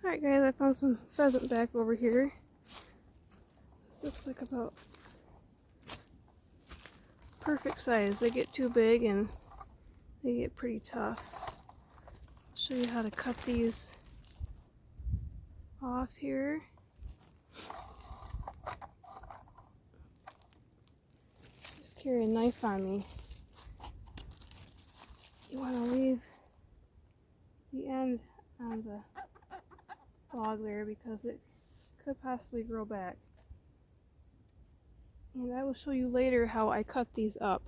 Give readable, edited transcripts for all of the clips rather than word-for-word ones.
Alright guys, I found some pheasant back over here. This looks like about perfect size. They get too big and they get pretty tough. I'll show you how to cut these off here. Just carry a knife on me. You want to leave the end on the log there because it could possibly grow back. And I will show you later how I cut these up.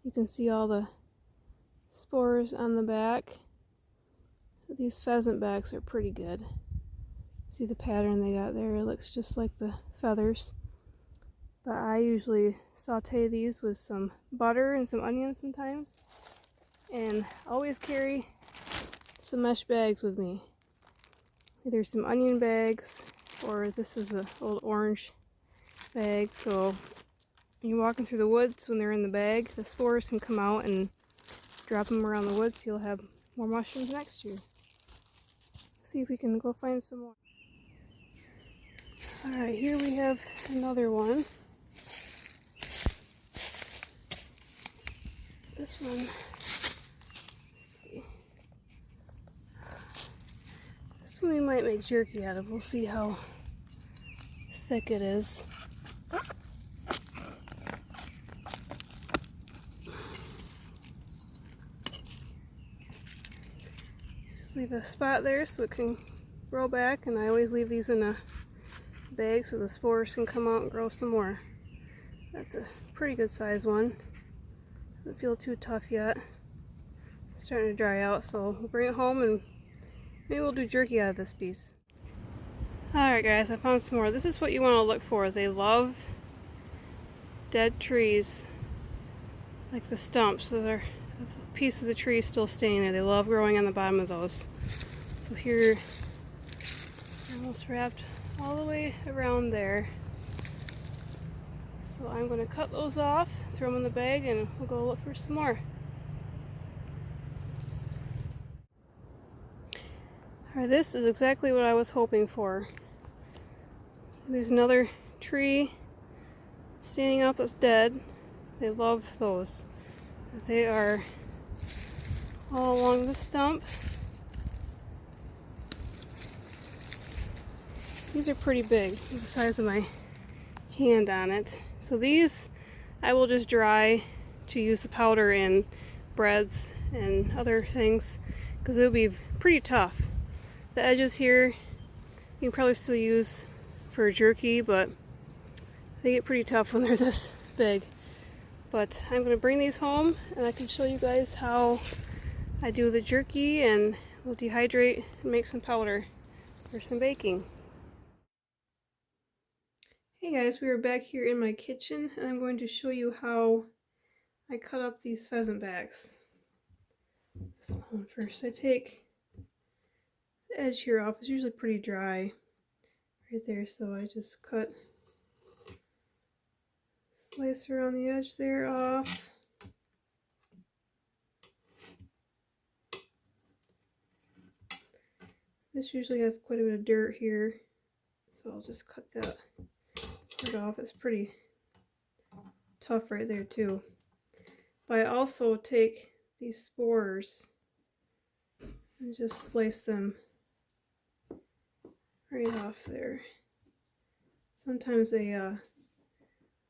You can see all the spores on the back. These pheasant backs are pretty good. See the pattern they got there? It looks just like the feathers. But I usually saute these with some butter and some onions sometimes. And always carry some mesh bags with me. Either some onion bags, or this is an old orange bag. So when you're walking through the woods, when they're in the bag, the spores can come out and drop them around the woods. You'll have more mushrooms next year. See if we can go find some more. Alright, here we have another one. This one, let's see. This one we might make jerky out of. We'll see how thick it is. Just leave a spot there so it can grow back, and I always leave these in a bag so the spores can come out and grow some more. That's a pretty good size one. Doesn't feel too tough yet. It's starting to dry out, so we'll bring it home and maybe we'll do jerky out of this piece. Alright guys, I found some more. This is what you want to look for. They love dead trees, like the stumps. So they're a piece of the tree still staying there. They love growing on the bottom of those. So here, almost wrapped all the way around there. So I'm going to cut those off, throw them in the bag, and we'll go look for some more. Alright, this is exactly what I was hoping for. There's another tree standing up that's dead. They love those. They are all along the stump. These are pretty big, the size of my hand on it. So these I will just dry to use the powder in breads and other things because they'll be pretty tough. The edges here you can probably still use for jerky, but they get pretty tough when they're this big. But I'm going to bring these home and I can show you guys how I do the jerky, and we'll dehydrate and make some powder for some baking. Hey guys, we are back here in my kitchen and I'm going to show you how I cut up these pheasant backs. This one first. I take the edge here off. It's usually pretty dry right there, so I just cut, slice around the edge there off. This usually has quite a bit of dirt here, so I'll just cut that part off. It's pretty tough right there too. But I also take these spores and just slice them right off there. Sometimes a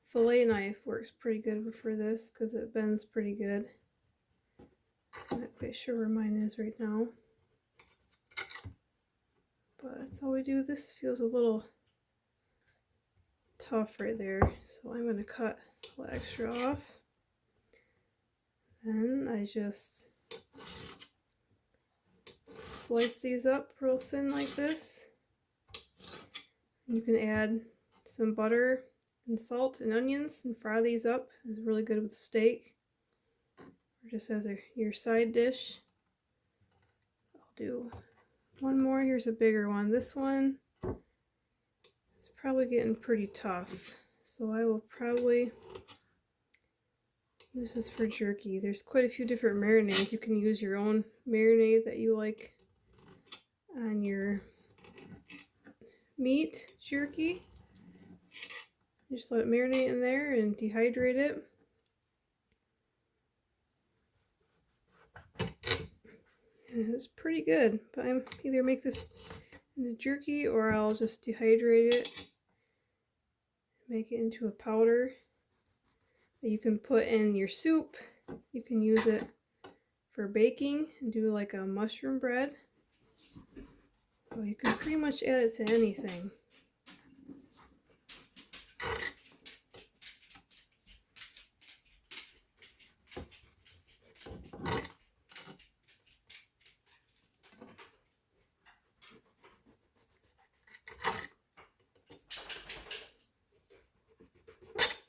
fillet knife works pretty good for this because it bends pretty good. I'm not quite sure where mine is right now. But that's all we do. This feels a little tough right there, so I'm going to cut a little extra off. Then I just slice these up real thin like this. You can add some butter and salt and onions and fry these up. It's really good with steak or just as your side dish. I'll do one more. Here's a bigger one. This one is probably getting pretty tough, so I will probably use this for jerky. There's quite a few different marinades. You can use your own marinade that you like on your meat jerky. Just let it marinate in there and dehydrate it. And it's pretty good, but I'm either make this into jerky or I'll just dehydrate it, make it into a powder that you can put in your soup. You can use it for baking and do like a mushroom bread. So you can pretty much add it to anything.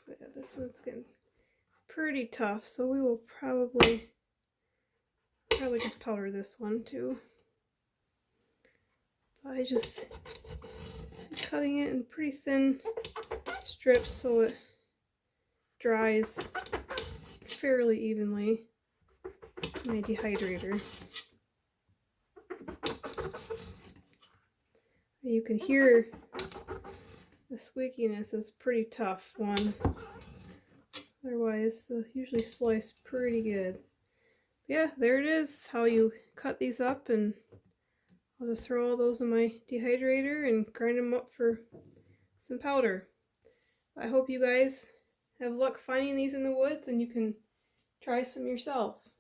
But yeah, this one's getting pretty tough, so we will probably just powder this one too. By just cutting it in pretty thin strips so it dries fairly evenly in my dehydrator. You can hear the squeakiness is pretty tough one. Otherwise, they usually slice pretty good. But yeah, there it is, how you cut these up, and I'll just throw all those in my dehydrator and grind them up for some powder. I hope you guys have luck finding these in the woods and you can try some yourself.